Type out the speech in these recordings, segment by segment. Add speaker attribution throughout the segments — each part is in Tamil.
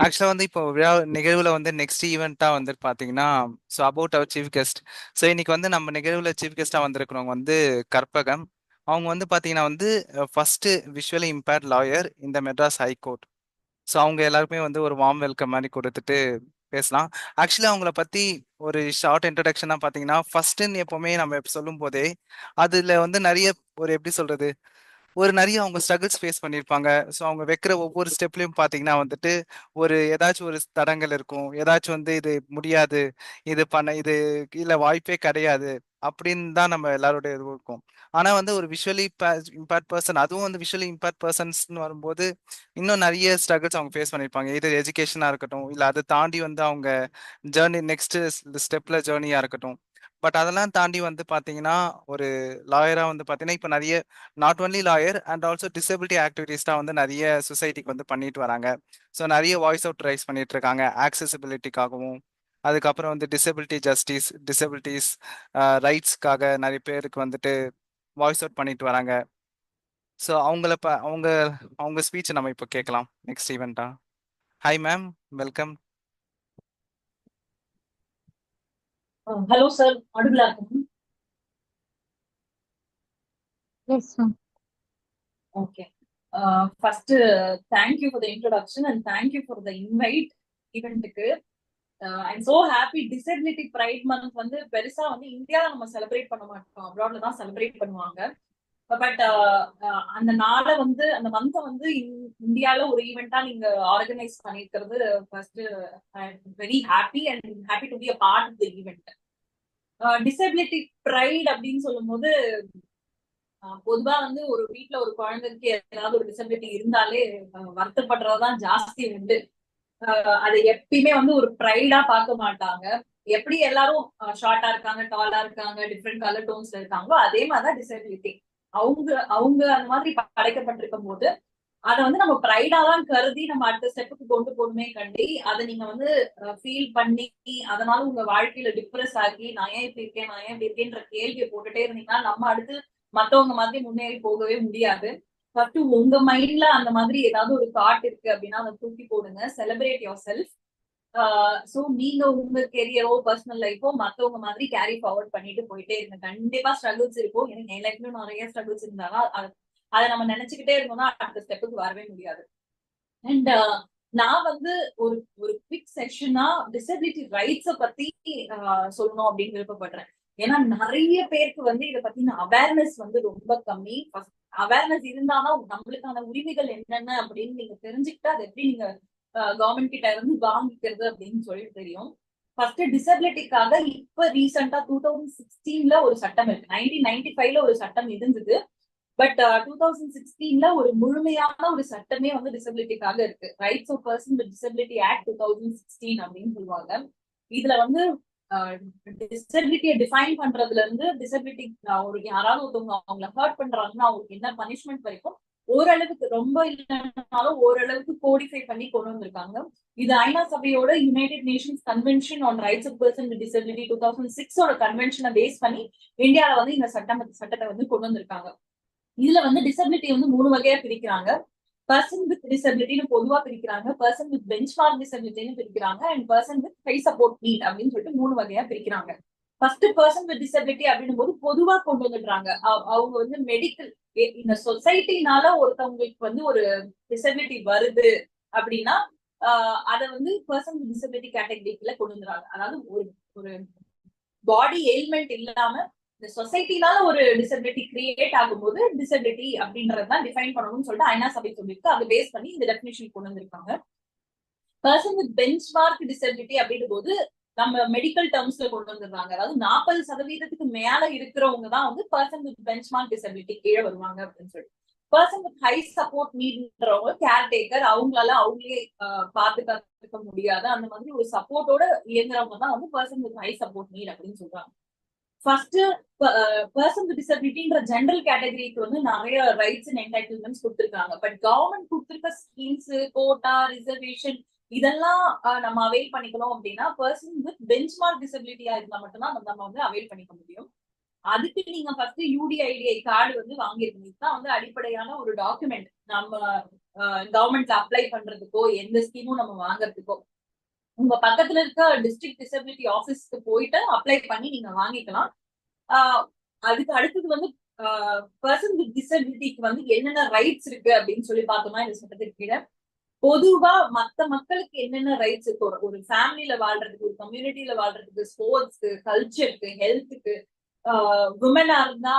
Speaker 1: ஆக்சுவலா வந்து இப்போ விழா நிகழ்வுல வந்து நெக்ஸ்ட் ஈவெண்ட்டா வந்து பாத்தீங்கன்னா, so about our chief guest. So இன்னைக்கு வந்து நம்ம நிகழ்வுல சீஃப் கெஸ்டா வந்திருக்கிறவங்க வந்து கற்பகம். அவங்க வந்து பாத்தீங்கன்னா வந்து ஃபர்ஸ்ட் விஷுவலி இம்பேர்ட் லாயர் இந்த மெட்ராஸ் ஹைகோர்ட். ஸோ அவங்க எல்லாருக்குமே வந்து ஒரு வார்ம் வெல்கம் மாதிரி கொடுத்துட்டு பேசலாம். ஆக்சுவலி அவங்கள பத்தி ஒரு ஷார்ட் இன்ட்ரடக்ஷனா பாத்தீங்கன்னா, ஃபர்ஸ்ட்ன்னு எப்பவுமே நம்ம சொல்லும் போதே அதுல வந்து நிறைய ஒரு எப்படி சொல்றது, ஒரு நிறைய அவங்க ஸ்ட்ரகிள்ஸ் ஃபேஸ் பண்ணியிருப்பாங்க. ஸோ அவங்க வைக்கிற ஒவ்வொரு ஸ்டெப்லையும் பார்த்தீங்கன்னா வந்துட்டு ஒரு ஏதாச்சும் ஒரு தடங்கல் இருக்கும். ஏதாச்சும் வந்து இது முடியாது, இது பண்ண இது இல்ல வாய்ப்பே கிடையாது அப்படின்னு தான் நம்ம எல்லாரோட இதுவும் இருக்கும். ஆனா வந்து ஒரு விஷுவலி இம்பேர்ட் பர்சன், அதுவும் வந்து விஷுவலி இம்பேர்ட் பர்சன்ஸ்னு வரும்போது இன்னும் நிறைய ஸ்ட்ரகிள்ஸ் அவங்க ஃபேஸ் பண்ணியிருப்பாங்க. இது எஜுகேஷனா இருக்கட்டும், இல்ல அதை தாண்டி வந்து அவங்க ஜேர்னி நெக்ஸ்ட் ஸ்டெப்ல ஜேர்னியா இருக்கட்டும். பட் அதெல்லாம் தாண்டி வந்து பாத்தீங்கன்னா ஒரு லாயரா வந்து பாத்தீங்கன்னா இப்ப நிறைய not only lawyer and also disability activities தான் வந்து நிறைய சொசைட்டிக்கு வந்து பண்ணிட்டு வராங்க. ஸோ நிறைய வாய்ஸ் அவுட் ரைஸ் பண்ணிட்டு இருக்காங்க ஆக்சசிபிலிட்டிக்காகவும். அதுக்கப்புறம் வந்து டிசபிலிட்டி ஜஸ்டிஸ், டிசபிலிட்டிஸ் ரைட்ஸ்க்காக நிறைய பேருக்கு வந்துட்டு வாய்ஸ் அவுட் பண்ணிட்டு வராங்க. ஸோ அவங்க அவங்க ஸ்பீச் நம்ம இப்போ கேட்கலாம் நெக்ஸ்ட் ஈவெண்ட்டா. Hi ma'am, welcome.
Speaker 2: Hello, sir. Audible ஆகுமா?
Speaker 3: Yes, ma'am.
Speaker 2: Okay. First, thank you for the introduction and thank you for the invite event-க்கு. I'm so happy. Disability Pride Month வந்து பெருசா வந்து இந்தியால நம்ம செலிப்ரேட் பண்ண மாட்டோம், அப்ராட்ல தான் செலிப்ரேட் பண்ணுவாங்க. பட் அந்த நாளை வந்து அந்த மந்த் வந்து இந்தியால ஒரு ஈவெண்டா நீங்க ஆர்கனைஸ் பண்ணிருக்கிறது first very happy and happy to be a part of the event. Disability pride அப்படின்னு சொல்லும் போது பொதுவா வந்து ஒரு வீட்டுல ஒரு குழந்தைக்கு ஏதாவது ஒரு டிசபிலிட்டி இருந்தாலே வருத்தப்படுறதுதான் ஜாஸ்தி உண்டு. அதை எப்பயுமே வந்து ஒரு ப்ரைடா பார்க்க மாட்டாங்க. எப்படி எல்லாரும் ஷார்ட்டா இருக்காங்க, டாலா இருக்காங்க, டிஃப்ரெண்ட் கலர் டோன்ஸ்ல இருக்காங்களோ அதே மாதிரிதான் டிசபிலிட்டி. அவங்க அவங்க அந்த மாதிரி படைக்கப்பட்டிருக்கும் போது அதை வந்து நம்ம ப்ரைடா தான் கருதி நம்ம அடுத்த ஸ்டெப்புக்கு கொண்டு போகணுமே கண்டி அதை நீங்க வந்து ஃபீல் பண்ணி அதனால உங்க வாழ்க்கையில டிப்ரெஸ் ஆகி நான் ஏன் இப்படி இருக்கேன், நான் ஏன் இப்படி இருக்கேன்ற கேள்வியை போட்டுட்டே இருந்தீங்கன்னா நம்ம அடுத்து மத்தவங்க மாதிரி முன்னேறி போகவே முடியாது. ஃபர்ஸ்ட் உங்க மைண்ட்ல அந்த மாதிரி ஏதாவது ஒரு தாட் இருக்கு அப்படின்னா அதை தூக்கி போடுங்க. Celebrate your self. சோ நீங்க உங்க கெரியரோ பர்சனல் லைஃபோ மத்தவங்க மாதிரி கேரி ஃபார்வர்ட் பண்ணிட்டு போயிட்டே இருங்க. கண்டிப்பா ஸ்ட்ரகிள்ஸ் இருக்கும். எனக்கு என் லைஃப்லயும் நிறைய ஸ்ட்ரகிள்ஸ் இருந்தாலும் அதை நம்ம நினைச்சுக்கிட்டே இருந்தோம்னா அடுத்த ஸ்டெப்புக்கு வரவே முடியாது. அண்ட் நான் வந்து ஒரு ஒரு குவிக் செஷனா டிசபிலிட்டி ரைட்ஸ பத்தி சொல்லணும் அப்படின்னு விருப்பப்படுறேன். ஏன்னா நிறைய பேருக்கு வந்து இதை பத்தின அவேர்னஸ் வந்து ரொம்ப கம்மி. அவேர்னஸ் இருந்தாதான் நம்மளுக்கான உரிமைகள் என்னென்ன அப்படின்னு நீங்க தெரிஞ்சுக்கிட்டா அது எப்படி நீங்க கவர்மெண்ட் கிட்ட இருந்து வாங்கிக்கிறது அப்படின்னு சொல்லிட்டு தெரியும். ஃபர்ஸ்ட் டிசபிலிட்டிக்காக இப்ப ரீசெண்டா 2016ல ஒரு சட்டம் இருக்கு. 1995ல ஒரு சட்டம் இருந்தது. பட் 2016ல ஒரு முழுமையான ஒரு சட்டமே வந்து டிசபிலிட்டிக்காக இருக்கு. Rights of person with disability act 2016 அப்படின்னு சொல்லுவாங்க. இதுல வந்து டிசபிலிட்டியை டிஃபைன் பண்றதுல இருந்து டிசபிலிட்டி ஒரு யாராவது ஒருத்தவங்க அவங்களை ஹர்ட் பண்றாங்கன்னா அவங்களுக்கு என்ன பனிஷ்மெண்ட் வரைக்கும் ஓரளவுக்கு ரொம்ப இல்லைனாலும் ஓரளவுக்கு கோடிஃபை பண்ணி கொண்டு வந்திருக்காங்க. இது ஐநா சபையோட United Nations convention on rights of person with disability 2006 கன்வென்ஷனை பேஸ் பண்ணி இந்தியாவில வந்து இந்த சட்டத்தை வந்து கொண்டு வந்திருக்காங்க. இதுல வந்து டிசபிலிட்டி வந்து 3 வகையா பிரிக்கிறாங்க. பர்சன் வித் டிசபிலிட்டின்னு பொதுவா பிரிக்கிறாங்க, பர்சன் வித் பெஞ்ச்மார்க் டிசபிலிட்டின்னு பிரிக்கிறாங்க, and person with high support need அப்படின்னு சொல்லிட்டு 3 வகையா பிரிக்கிறாங்க. ஃபர்ஸ்ட் பர்சன் வித் டிசபிலிட்டி அப்படின்னும் போது பொதுவா கொண்டு வந்துடுறாங்க. அவங்க வந்து மெடிக்கல் இந்த சொசைட்டினால ஒருத்தவங்களுக்கு வந்து ஒரு டிசபிலிட்டி வருது அப்படின்னா அதை வந்து பர்சன் வித் டிசபிலிட்டி கேட்டகரிக்குள்ள கொண்டு வந்துடுறாங்க. அதாவது ஒரு பாடி எயில்மெண்ட் இல்லாம இந்த சொசைட்டினால ஒரு டிசபிலிட்டி கிரியேட் ஆகும்போது டிசபிலிட்டி அப்படின்றதான் டிஃபைன் பண்ணணும்னு சொல்லிட்டு ஐநா சபை சொல்லிருக்கு. அதை பேஸ் பண்ணி இந்த டெஃபினிஷன் கொண்டு வந்திருக்காங்க. பர்சன் வித் பெஞ்ச்மார்க் டிசபிலிட்டி அப்படின்னும் போது நம்ம மெடிக்கல் டேர்ம்ஸ்ல கொண்டு வந்துடுறாங்க. அதாவது 40% மேல இருக்கிறவங்க தான் வந்து பர்சன் வித் பெஞ்ச்மார்க் டிசபிலிட்டி கீழே வருவாங்க அப்படின்னு சொல்லிட்டு. பர்சன் வித் ஹை சப்போர்ட் நீட்ன்றவங்க கேர்டேக்கர், அவங்களால அவங்களே பாத்துக்க முடியாது, அந்த மாதிரி ஒரு சப்போர்ட்டோட இயங்குறவங்க தான் வந்து person with high support need அப்படின்னு சொல்றாங்க. ஃபர்ஸ்ட் பர்சன் வித் டிசபிலிட்டின்ற ஜெனரல் கேட்டகரிக்கு வந்து நிறைய ரைட்ஸ் அண்ட் என்டைட்டில்மெண்ட்ஸ் கொடுத்திருக்காங்க. பட் கவர்மெண்ட் கொடுத்திருக்க ஸ்கீம்ஸ், கோட்டா, ரிசர்வேஷன் இதெல்லாம் நம்ம அவைல் பண்ணிக்கணும் அப்படின்னா பர்சன் வித் பெஞ்ச்மார்க் டிசபிலிட்டியா இருந்தா மட்டும்தான் நம்ம வந்து அவைல் பண்ணிக்க முடியும். அதுக்கு நீங்க ஃபர்ஸ்ட் யூடிஐடிஐ கார்டு வந்து வாங்கிருக்கீங்க. இதுதான் வந்து அடிப்படையான ஒரு டாக்குமெண்ட் நம்ம கவர்மெண்ட்ல அப்ளை பண்றதுக்கோ எந்த ஸ்கீமும் நம்ம வாங்குறதுக்கோ. உங்க பக்கத்துல இருக்க டிஸ்ட்ரிக்ட் டிசபிலிட்டி ஆபீஸ்க்கு போயிட்டு அப்ளை பண்ணி நீங்க வாங்கிக்கலாம். அதுக்கு அடுத்தது வந்து பர்சன் வித் டிசபிலிட்டிக்கு வந்து என்னென்ன ரைட்ஸ் இருக்கு அப்படின்னு சொல்லி பார்த்தோம்னா இந்த சட்டத்திற்கு கீழே பொதுவா மத்த மக்களுக்கு என்னென்ன ரைட்ஸ் இருக்கு, ஒரு ஃபேமிலியில வாழ்றதுக்கு, ஒரு கம்யூனிட்டியில வாழ்றதுக்கு, ஸ்போர்ட்ஸ்க்கு, கல்ச்சருக்கு, ஹெல்த்துக்கு, விமனா இருந்தா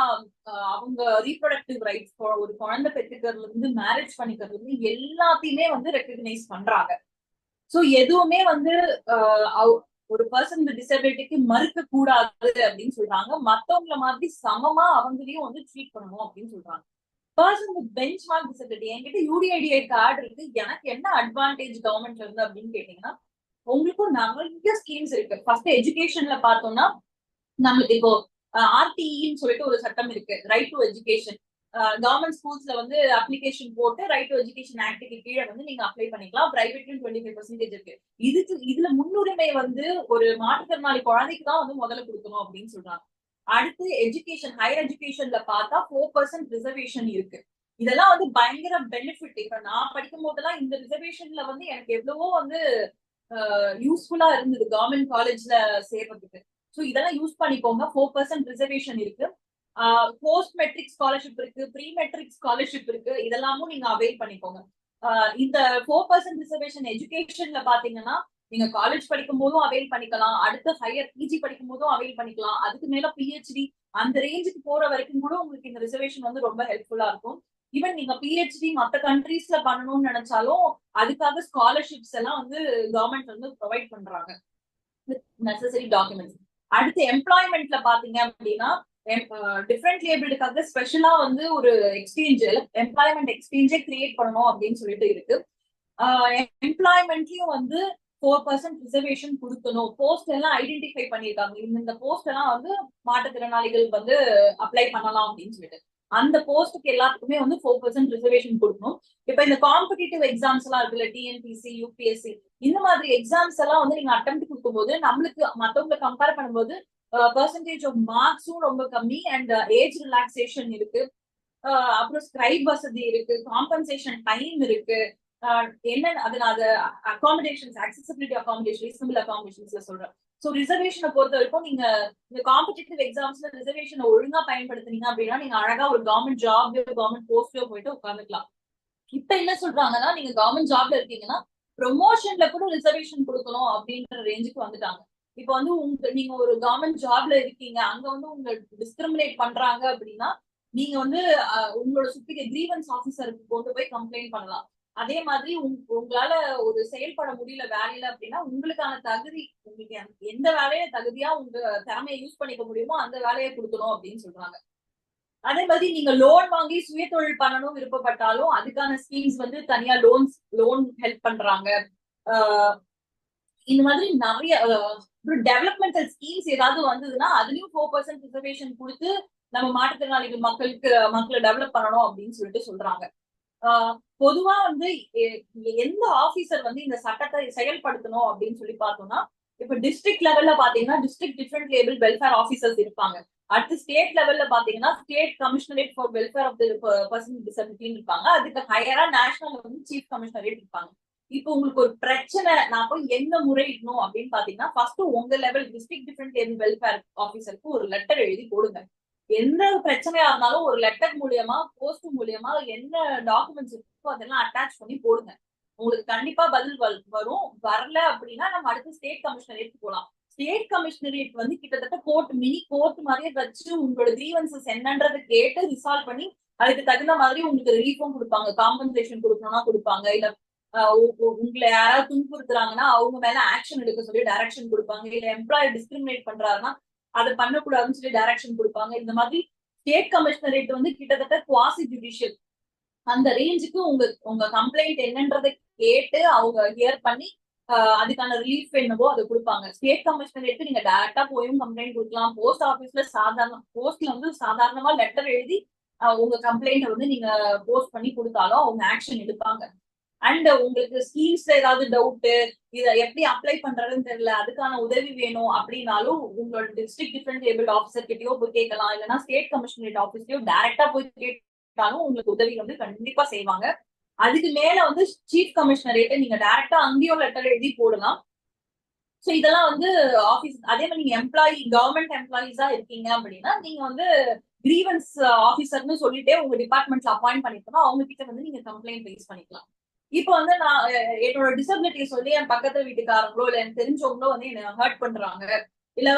Speaker 2: அவங்க ரீப்ரொடக்டிவ் ரைட்ஸ், ஒரு குழந்தை பெற்றுக்கிறதுல இருந்து மேரேஜ் பண்ணிக்கிறதுல இருந்து எல்லாத்தையுமே வந்து ரெக்கக்னைஸ் பண்றாங்க. சோ எதுவுமே வந்து ஒரு பர்சன் வித் டிசபிலிட்டிக்கு மறுக்க கூடாது அப்படின்னு சொல்றாங்க. மத்தவங்கள மாதிரி சமமா அவங்களையும் வந்து ட்ரீட் பண்ணணும் அப்படின்னு சொல்றாங்க. Person with bench mark disability, என்கிட்ட யூடிஐடிஐ கார்டு இருக்கு, எனக்கு என்ன அட்வான்டேஜ் கவர்மெண்ட்ல இருந்து அப்படின்னு கேட்டீங்கன்னா, உங்களுக்கும் நிறைய ஸ்கீம்ஸ் இருக்கு. ஃபர்ஸ்ட் எஜுகேஷன்ல பார்த்தோம்னா நம்மளுக்கு இப்போ ஆர்டிஇன்னு சொல்லிட்டு ஒரு சட்டம் இருக்கு, ரைட் டு எஜுகேஷன். கவர்மெண்ட் ஸ்கூல்ஸ்ல வந்து அப்ளிகேஷன் போட்டு ரைட் டு எஜுகேஷன் ஆக்டுக்கு கீழே வந்து நீங்க அப்ளை பண்ணிக்கலாம். பிரைவேட்லயும் 25% இருக்கு. இதுல முன்னுரிமை வந்து ஒரு மாற்றுத்திறனாளி குழந்தைக்கு தான் வந்து முதல்ல கொடுக்கணும் அப்படின்னு சொல்றாங்க. அடுத்து எஜுகேஷன், ஹையர் எஜுகேஷன்ல பார்த்தா 4% ரிசர்வேஷன் இருக்கு. இதெல்லாம் வந்து பயங்கர பெனிஃபிட். இப்ப நான் படிக்கும் போதெல்லாம் இந்த ரிசர்வேஷன்ல வந்து எனக்கு எவ்வளவோ வந்து யூஸ்ஃபுல்லா இருந்தது கவர்மெண்ட் காலேஜ்ல சேர்றதுக்கு. ஸோ இதெல்லாம் யூஸ் பண்ணிக்கோங்க. 4% ரிசர்வேஷன் இருக்கு. போஸ்ட் மெட்ரிக் ஸ்காலர்ஷிப் இருக்கு, ப்ரீ மெட்ரிக் ஸ்காலர்ஷிப் இருக்கு. இதெல்லாமும் நீங்க அவைல் பண்ணிக்கோங்க. இந்த 4% ரிசர்வேஷன் எஜுகேஷன்ல பாத்தீங்கன்னா நீங்க காலேஜ் படிக்கும் போதும் அவைல் பண்ணிக்கலாம், அடுத்து ஹையர் பிஜி படிக்கும் போதும் அவைல் பண்ணிக்கலாம், அதுக்கு மேல பிஹெச்டி அந்த ரேஞ்சுக்கு போற வரைக்கும் கூட உங்களுக்கு இந்த ரிசர்வேஷன் வந்து ரொம்ப ஹெல்ப்ஃபுல்லா இருக்கும். ஈவன் நீங்க பிஹெச்டி மத்த கண்ட்ரீஸ்ல பண்ணணும்னு நினைச்சாலும் அதுக்காக ஸ்காலர்ஷிப்ஸ் எல்லாம் வந்து கவர்மெண்ட் வந்து ப்ரொவைட் பண்றாங்க வித் நெசசரி டாக்குமெண்ட்ஸ். அடுத்து எம்ப்ளாய்மெண்ட்ல பாத்தீங்க அப்படின்னா டிஃப்ரெண்ட் லேபிளுக்காக ஸ்பெஷலா வந்து ஒரு எக்ஸ்சேஞ்ச், எம்ப்ளாய்மெண்ட் எக்ஸ்சேஞ்சே கிரியேட் பண்ணணும் அப்படின்னு சொல்லிட்டு இருக்கு. எம்ப்ளாய்மெண்ட்லயும் வந்து 4% ரிசர்வேஷன் கொடுக்கணும். போஸ்ட் எல்லாம் ஐடென்டிஃபை பண்ணிருக்காங்க, இந்த போஸ்ட் எல்லாம் வந்து மாற்றுத்திறனாளிகள் வந்து அப்ளை பண்ணலாம் அப்படின்னு சொல்லிட்டு அந்த போஸ்டுக்கு எல்லாத்துக்குமே வந்து 4% ரிசர்வேஷன் கொடுக்கணும். இப்ப இந்த காம்படிட்டிவ் எக்ஸாம்ஸ் எல்லாம் இருக்குல்ல, டிஎன்பிசி, யூபிஎஸ்சி, இந்த மாதிரி எக்ஸாம்ஸ் எல்லாம் வந்து நீங்க அட்டெம்ப்ட் கொடுக்கும்போது நம்மளுக்கு மத்தவங்களை கம்பேர் பண்ணும்போது பெர்சன்டேஜ் ஆஃப் மார்க்ஸும் ரொம்ப கம்மி அண்ட் ஏஜ் ரிலாக்ஸேஷன் இருக்கு. அப்புறம் ஸ்கிரைப் வசதி இருக்கு, காம்பன்சேஷன் டைம் இருக்கு. என்னன்னு அது அகாமடேஷன்ஸ், அக்சசிபிலிட்டி அகாமடேஷன், ரீசனபிள் அகாமடேஷன்ஸ்ல சொல்றேன். சோ ரிசர்வேஷனை பொறுத்த வரைக்கும் நீங்க இந்த காம்படிட்டிவ் எக்ஸாம்ஸ்ல ரிசர்வேஷனை ஒழுங்கா பயன்படுத்தினீங்க அப்படின்னா நீங்க அழகா ஒரு கவர்மெண்ட் ஜாப்லயோ கவர்மெண்ட் போஸ்ட்லயோ போயிட்டு உட்காந்துக்கலாம். இப்ப என்ன சொல்றாங்கன்னா நீங்க கவர்மெண்ட் ஜாப்ல இருக்கீங்கன்னா ப்ரொமோஷன்ல கூட ரிசர்வேஷன் கொடுக்கணும் அப்படின்ற ரேஞ்சுக்கு வந்துட்டாங்க. இப்ப வந்து நீங்க ஒரு கவர்மெண்ட் ஜாப்ல இருக்கீங்க, அங்க வந்து உங்க டிஸ்கிரிமினேட் பண்றாங்க அப்படின்னா நீங்க வந்து உங்களோட சுப்பீரியர் கிரீவன்ஸ் ஆபீசருக்கு கொண்டு போய் கம்ப்ளைண்ட் பண்ணலாம். அதே மாதிரி உங்களால ஒரு செயல்பட முடியல வேலையில அப்படின்னா உங்களுக்கான தகுதி, உங்களுக்கு எந்த வேலையை தகுதியா உங்க திறமையை யூஸ் பண்ணிக்க முடியுமோ அந்த வேலையை கொடுக்கணும் அப்படின்னு சொல்றாங்க. அதே மாதிரி நீங்க லோன் வாங்கி சுய தொழில் பண்ணணும் விருப்பப்பட்டாலும் அதுக்கான ஸ்கீம்ஸ் வந்து தனியா லோன் ஹெல்ப் பண்றாங்க. இந்த மாதிரி நிறைய டெவலப்மெண்டல் ஸ்கீம்ஸ் ஏதாவது வந்ததுன்னா அதுலயும் 4% ரிசர்வேஷன் கொடுத்து நம்ம மாற்றுத்திறனாளிகள் மக்களை டெவலப் பண்ணணும் அப்படின்னு சொல்லிட்டு சொல்றாங்க. பொதுவா வந்து எந்த ஆபீசர் வந்து இந்த சட்டத்தை செயல்படுத்தணும் அப்படின்னு சொல்லி பார்த்தோம்னா, இப்ப டிஸ்ட்ரிக்ட் லெவல்ல பாத்தீங்கன்னா டிஸ்ட்ரிக்ட் டிஃபரெண்ட் லேபிள் வெல்ஃபேர் ஆபீசர்ஸ் இருப்பாங்க. அடுத்து ஸ்டேட் லெவல்ல பாத்தீங்கன்னா state commissionerate for welfare of the person with disability இருப்பாங்க. அதுக்கு ஹையரா நேஷனல் வந்து சீஃப் கமிஷனரேட் இருப்பாங்க. இப்போ உங்களுக்கு ஒரு பிரச்சனை, நான் போய் எங்க முறையிடணும் அப்படின்னு பாத்தீங்கன்னா ஃபர்ஸ்ட் உங்க லெவல் டிஸ்ட்ரிக்ட் டிஃபரெண்ட் லேபிள் வெல்ஃபேர் ஆபீசருக்கு ஒரு லெட்டர் எழுதி போடுங்க. எந்த பிரச்சனையா இருந்தாலும் ஒரு லெட்டர் மூலியமா, போஸ்ட் மூலியமா என்ன டாக்குமெண்ட்ஸ் இருக்கோ அதெல்லாம் அட்டாச் பண்ணி போடுங்க. உங்களுக்கு கண்டிப்பா பதில் வரும். வரல அப்படின்னா நம்ம அடுத்து ஸ்டேட் கமிஷனரேட் போகலாம். ஸ்டேட் கமிஷனரேட் வந்து கிட்டத்தட்ட கோர்ட், மினி கோர்ட் மாதிரியே வச்சு உங்களோட கிரீவன்சஸ் என்னன்றதை கேட்டு ரிசால்வ் பண்ணி அதுக்கு தகுந்த மாதிரி உங்களுக்கு ரிலீஃபும் கொடுப்பாங்க, காம்பன்சேஷன் கொடுக்கணும்னா கொடுப்பாங்க, இல்ல உங்களை யாராவது துன்புறுத்துறாங்கன்னா அவங்க மேல ஆக்ஷன் எடுக்க சொல்லி டைரக்ஷன் கொடுப்பாங்க, இல்ல எம்ப்ளாயர் டிஸ்கிரிமினேட் பண்றாருன்னா அதை பண்ணக்கூடாதுன்னு சொல்லி டைரக்ஷன் கொடுப்பாங்க. இந்த மாதிரி ஸ்டேட் கமிஷனரேட் வந்து கிட்டத்தட்ட குவாசி ஜுடிஷியல் அந்த ரேஞ்சுக்கு உங்க கம்ப்ளைண்ட் என்னன்றதை கேட்டு அவங்க ஹியர் பண்ணி அதுக்கான ரிலீஃப் என்னவோ அதை கொடுப்பாங்க. ஸ்டேட் கமிஷனரேட் நீங்க டைரக்டா போயும் கம்ப்ளைண்ட் கொடுக்கலாம். போஸ்ட் ஆபீஸ்ல போஸ்ட்ல வந்து சாதாரணமா லெட்டர் எழுதி உங்க கம்ப்ளைண்ட் வந்து நீங்க போஸ்ட் பண்ணி கொடுத்தாலும் அவங்க ஆக்ஷன் எடுப்பாங்க. அண்ட் உங்களுக்கு ஸ்கீம்ஸ்ல ஏதாவது டவுட், இத எப்படி அப்ளை பண்றதுன்னு தெரியல, அதுக்கான உதவி வேணும் அப்படின்னாலும் உங்களோட டிஸ்ட்ரிக்ட் டிஃபரன்ட் ஏபிள் ஆஃபீஸர் கிட்டயோ போய் கேட்கலாம், இல்லைன்னா ஸ்டேட் கமிஷனரேட் ஆஃபீஸ்லயோ டைரக்டா போய் கேட்டாலும் உங்களுக்கு உதவி வந்து கண்டிப்பா செய்வாங்க. அதுக்கு மேல வந்து சீஃப் கமிஷனரேட் நீங்க டைரக்டா அங்கேயும் லெட்டர் எழுதி போடலாம். சோ இதெல்லாம் வந்து ஆபீஸ். அதே மாதிரி நீங்க கவர்மெண்ட் எம்ப்ளாயிஸா இருக்கீங்க அப்படின்னா நீங்க வந்து கிரீவன்ஸ் ஆபீசர்னு சொல்லிட்டே உங்க டிபார்ட்மெண்ட்ல அப்பாயிண்ட் பண்ணிருக்கணும், அவங்க கிட்ட வந்து நீங்க கம்ப்ளைண்ட் ரைஸ் பண்ணிக்கலாம். இப்போ வந்து நான் என்னோட டிசபிலிட்டியை சொல்லி என் பக்கத்து வீட்டுக்காரங்களோ இல்ல எனக்கு தெரிஞ்சவங்களோ வந்து என்ன ஹர்ட் பண்றாங்க, இல்ல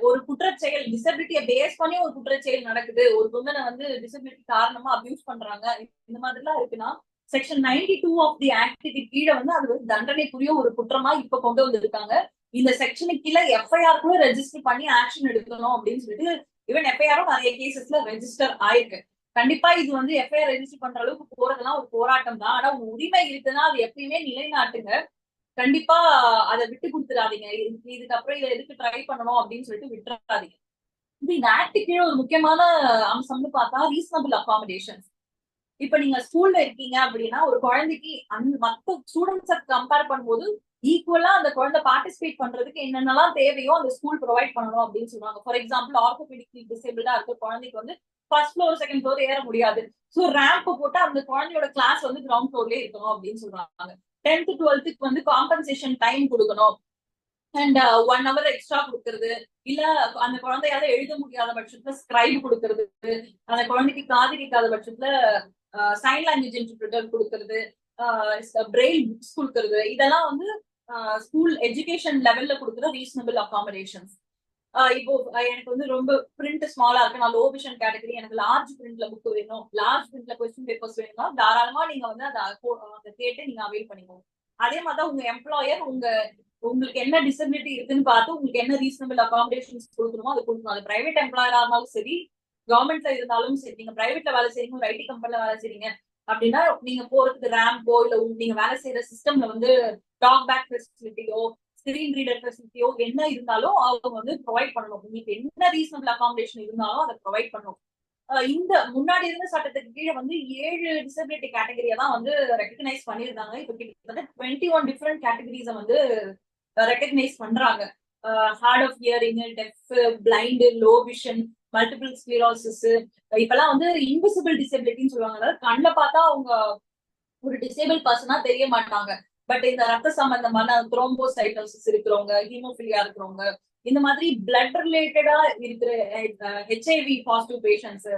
Speaker 2: ஒரு குற்றச்செயல் டிசபிலிட்டியை பேஸ் பண்ணி ஒரு குற்றச்செயல் நடக்குது, ஒரு பொண்ணனை வந்து டிசபிலிட்டி காரணமா அபியூஸ் பண்றாங்க, இந்த மாதிரி எல்லாம் இருக்குன்னா செக்ஷன் 92 ஆஃப் தி ஆக்டுக்கு கீழே வந்து அது வந்து தண்டனைக்குரிய ஒரு குற்றமா இப்ப கொண்டு வந்திருக்காங்க. இந்த செக்ஷனுக்கு கீழே எஃப்ஐஆர் கூட ரெஜிஸ்டர் பண்ணி ஆக்ஷன் எடுக்கணும் அப்படின்னு சொல்லிட்டு ஈவன் எஃப்ஐஆரும் நிறைய கேசஸ்ல ரெஜிஸ்டர் ஆயிருக்கு. கண்டிப்பா இது வந்து எஃப்ஐஆர் ரெஜிஸ்டர் பண்ற அளவுக்கு போறதுலாம் ஒரு போராட்டம் தான். ஆனா உங்க உரிமை இருக்குன்னா அது எப்பயுமே நிலைநாட்டுங்க. கண்டிப்பா அதை விட்டு கொடுத்துடாதீங்க. இதுக்கப்புறம் இதை எதுக்கு ட்ரை பண்ணணும் அப்படின்னு சொல்லிட்டு விட்டுறாதீங்க. இந்த ஆக்ட் கீழே ஒரு முக்கியமான அம்சம்னு பார்த்தா ரீசனபிள் அகாமடேஷன். இப்ப நீங்க ஸ்கூல்ல இருக்கீங்க அப்படின்னா ஒரு குழந்தைக்கு அந்த மற்ற ஸ்டூடெண்ட்ஸை கம்பேர் பண்ணும்போது ஈக்குவலா அந்த குழந்தை பார்ட்டிசிபேட் பண்றதுக்கு என்னென்னலாம் தேவையோ அந்த ஸ்கூல் ப்ரொவைட் பண்ணணும் அப்படின்னு சொல்லுவாங்க. ஃபார் எக்ஸாம்பிள் ஆர்த்தோபெடிக் டிசேபிளா இருக்க குழந்தைக்கு வந்து ஃபர்ஸ்ட் ஃப்ளோர் செகண்ட் ஃப்ளோர் ஏற முடியாது. ஸோ ரேம்ப் போட்டு அந்த குழந்தையோட கிளாஸ் வந்து கிரவுண்ட் ஃப்ளோர்லயே இருக்கணும் அப்படின்னு சொல்றாங்க. 10th 12th வந்து காம்பன்சேஷன் டைம் கொடுக்கணும். அண்ட் 1 hour எக்ஸ்ட்ரா கொடுக்கறது, இல்ல அந்த குழந்தையால எழுத முடியாத பட்சத்துல ஸ்கிரைப் கொடுக்கறது, அந்த குழந்தைக்கு காது கேட்காத பட்சத்துல சைன் லாங்குவேஜ் இன்டர்பிரிட்டர் கொடுக்கறது, பிரெயில் புக்ஸ் கொடுக்கறது, இதெல்லாம் வந்து ஸ்கூல் எஜுகேஷன் லெவல்ல கொடுக்குற ரீசனபிள் அகாமடேஷன்ஸ். இப்போ எனக்கு வந்து ரொம்ப பிரிண்ட் ஸ்மாலா இருக்கு, நான் லோ விஷன் கேட்டகரி, எனக்கு லார்ஜ் பிரிண்ட்ல புக் வேணும், லார்ஜ் பிரிண்ட்ல கொஸ்டின் பேப்பர்ஸ் வேணும்னா தாராளமா நீங்க வந்து அதை கேட்டு நீங்க அவைல் பண்ணிக்கோங்க. அதே மாதிரிதான் உங்க எம்ப்ளாயர் உங்களுக்கு என்ன டிசபிலிட்டி இருக்குன்னு பார்த்து உங்களுக்கு என்ன ரீசனபிள் அகாமடேஷன்ஸ் கொடுக்கணுமோ அதை கொடுக்கணும். அது பிரைவேட் எம்ப்ளாயரா இருந்தாலும் சரி, கவர்மெண்ட்ல இருந்தாலும் சரி. நீங்க பிரைவேட்ல வேலை செய்றீங்க, ஒரு ஐடி கம்பெனில வேலை செய்றீங்க அப்படின்னா நீங்க போறதுக்கு ரேம்போ இல்ல நீங்க வேலை செய்யற சிஸ்டம்ல வந்து டாக் பேக் ஃபெசிலிட்டியோ ஸ்கிரீன் ரீடர் ஃபெசிலிட்டியோ என்ன இருந்தாலும் அவங்க வந்து ப்ரொவைட் பண்ணணும். உங்களுக்கு என்ன ரீசனபிள் அகாமடேஷன் இருந்தாலும் அதை ப்ரொவைட் பண்ணணும். இந்த முன்னாடி இருந்த சட்டத்துக்கு கீழே வந்து 7 டிசபிலிட்டி கேட்டகரியை தான் வந்து ரெகக்னைஸ் பண்ணியிருந்தாங்க. இப்போ கிட்டத்தட்ட 21 டிஃப்ரெண்ட் கேட்டகரிஸை வந்து ரெகக்னைஸ் பண்றாங்க. Hard of hearing, deaf, blind, low vision, multiple sclerosis, இப்பெல்லாம் வந்து இன்விசிபிள் டிசபிலிட்டின்னு சொல்லுவாங்க. அதாவது கண்ணில் பார்த்தா அவங்க ஒரு டிசேபிள் பர்சனா தெரிய மாட்டாங்க, பட் இந்த ரத்த சம்பந்தமான த்ரோம்போசைட்டோசிஸ் இருக்கிறவங்க, ஹீமோபிலியா இருக்கிறவங்க, இந்த மாதிரி பிளட் ரிலேட்டடா இருக்கிற HIV positive patients,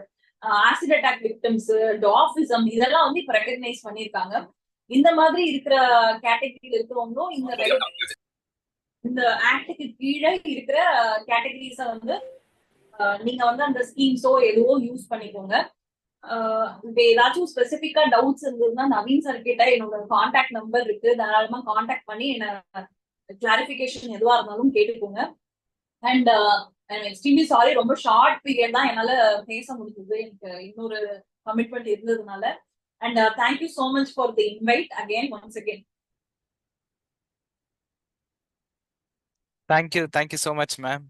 Speaker 2: acid attack victims, dwarfism, இதெல்லாம் வந்து இப்ப ரெகக்னைஸ் பண்ணிருக்காங்க. இந்த மாதிரி இருக்கிற கேட்டகரியில் இருக்கிறவங்களும் இந்த ஆக்டுக்கு கீழே இருக்கிற கேட்டகரிஸ வந்து நீங்க வந்து அந்த ஸ்கீம்ஸோ எதுவோ யூஸ் பண்ணிக்கோங்க. இப்ப ஏதாச்சும் ஸ்பெசிபிக்கா டவுட்ஸ் இருந்ததுன்னா நவீன் சார் கிட்ட என்னோட கான்டாக்ட் நம்பர் இருக்கு, தாராளமா கான்டாக்ட் பண்ணி என்ன கிளாரிபிகேஷன் எதுவா இருந்தாலும் கேட்டுக்கோங்க. அண்ட் எக்ஸ்ட்ரீம்லி சாரி, ரொம்ப ஷார்ட் பீரியட் தான் என்னால பேச முடிஞ்சது, எனக்கு இன்னொரு கமிட்மெண்ட் இருந்ததுனால. And thank you so much for the invite again once again.
Speaker 1: Thank you so much, ma'am.